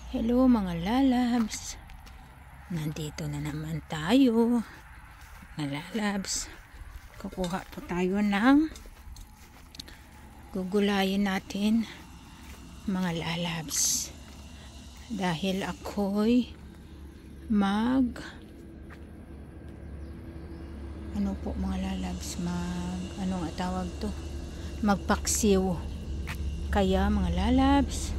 Hello mga lalabs, nandito na naman tayo mga lalabs. Kukuha po tayo ng gugulayin natin mga lalabs, dahil ako'y ano po mga lalabs, ano nga tawag to, magpaksiw. Kaya mga lalabs,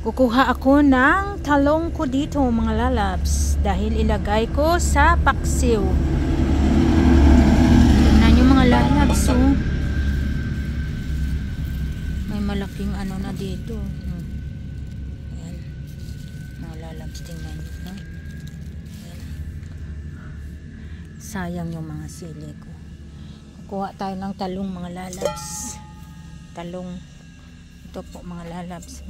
kukuha ako ng talong ko dito mga lalabs, dahil ilagay ko sa paksiw. Tignan nyo mga lalabs, oh. May malaking ano na dito. Ayan. Mga lalabs, tingnan nyo. No? Ayan. Sayang yung mga sili ko. Kukuha tayo ng talong mga lalabs. Talong. Ito po mga lalabs.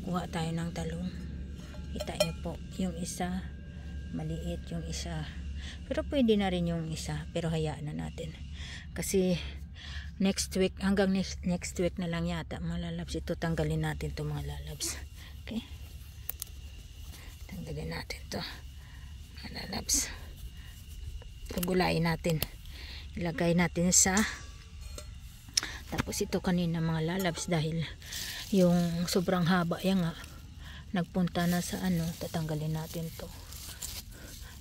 Kuha tayo ng talong. Kita nyo po, yung isa maliit, yung isa, pero pwede na rin yung isa, pero hayaan na natin kasi next week, hanggang next week na lang yata mga lalabs, ito tanggalin natin to mga lalabs. Okay, tanggalin natin to mga lalabs. Gulayin natin, ilagay natin sa, tapos ito kanina mga lalabs, dahil yung sobrang haba yan nga, nagpunta na sa ano, tatanggalin natin to,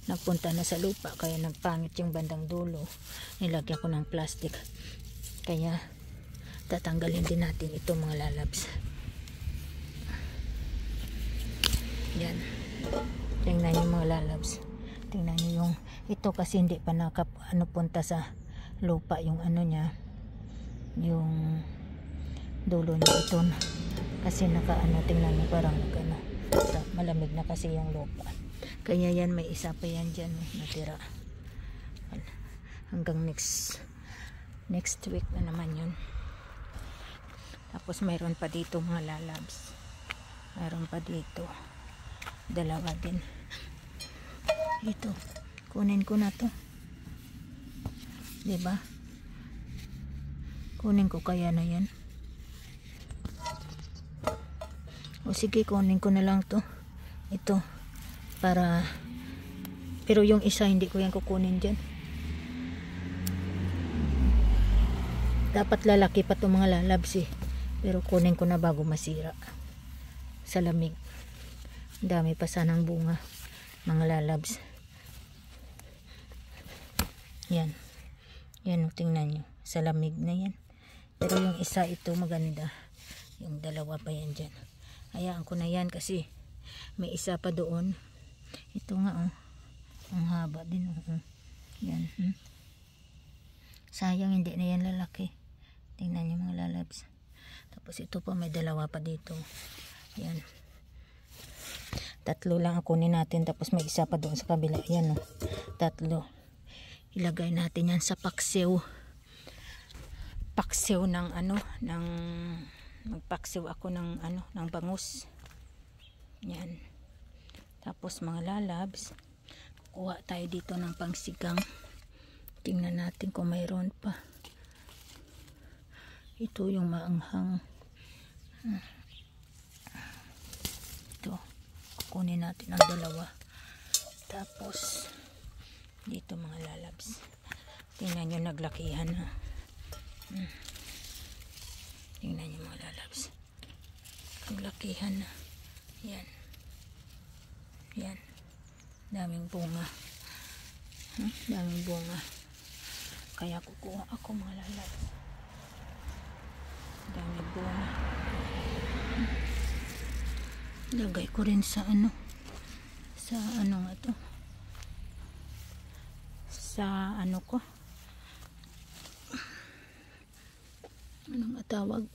nagpunta na sa lupa, kaya nagpangit yung bandang dulo, nilagyan ko ng plastic, kaya tatanggalin din natin ito mga lalabs. Yan, tingnan nyo mga lalabs, tingnan nyo yung ito, kasi hindi pa punta sa lupa yung ano nya, yung dulo niya ito, kasi nakaano, tingnan nyo, parang malamig na kasi yung lupa, kaya yan, may isa pa yan dyan natira, hanggang next week na naman yun. Tapos mayroon pa dito mga lalabs, mayroon pa dito dalawa din. Ito, kunin ko na to, diba, kunin ko kaya na yan. O sige, kunin ko na lang to, ito, para, pero yung isa hindi ko yan kukunin dyan, dapat lalaki pa to mga lalabs eh, pero kunin ko na bago masira sa lamig. Dami pa sanang bunga mga lalabs. Yan, yan, tingnan nyo, sa lamig na yan, pero yung isa ito maganda, yung dalawa pa yan dyan, hayaan ko na yan kasi may isa pa doon. Ito nga, oh, ang haba din, oh. Yan, sayang hindi na yan lalaki. Tingnan nyo mga lalabs. Tapos ito pa, may dalawa pa dito. Yan, tatlo lang ako kunin natin, tapos may isa pa doon sa kabila. Yan, oh, tatlo. Ilagay natin yan sa paksiw ng ano, magpaksiw ako ng ano, ng bangus. Yan. Tapos mga lalabs, kuha tayo dito ng pangsigang. Tingnan natin kung mayroon pa. Ito yung maanghang. Ito, kukunin natin ang dalawa. Tapos dito mga lalabs, tingnan nyo, naglakihan na. Tingnan nyo mga lalabs, naglakihan na. Yan, yan, daming bunga, daming bunga, kaya kukuha ako mga lalabs, daming bunga. Lagay ko rin sa ano, sa ano nga to, sa ano ko, ano nga tawag,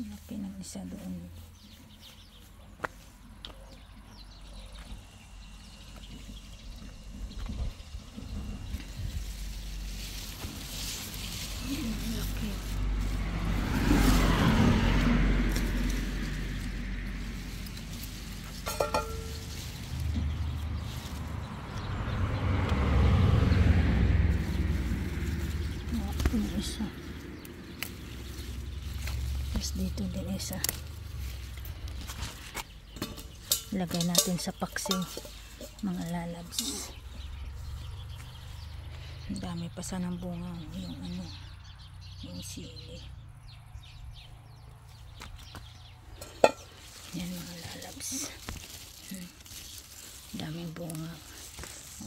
laki ng isa doon. Laki. Tapos dito din isa. Lagay natin sa paksiw mga lalabs. Ang dami pa sanang bunga yung ano, yung sili. Yan mga lalabs. Daming bunga.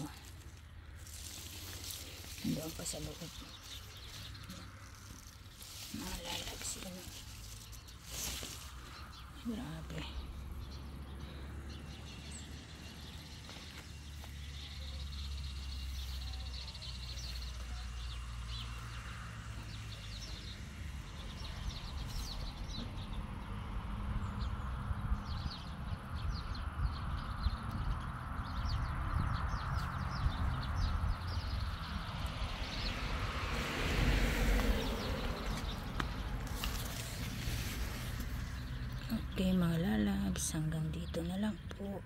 Oh. Doon pa sa loob. Mga lalabs yan. Grabe. Okay mga lalabs, hanggang dito na lang po.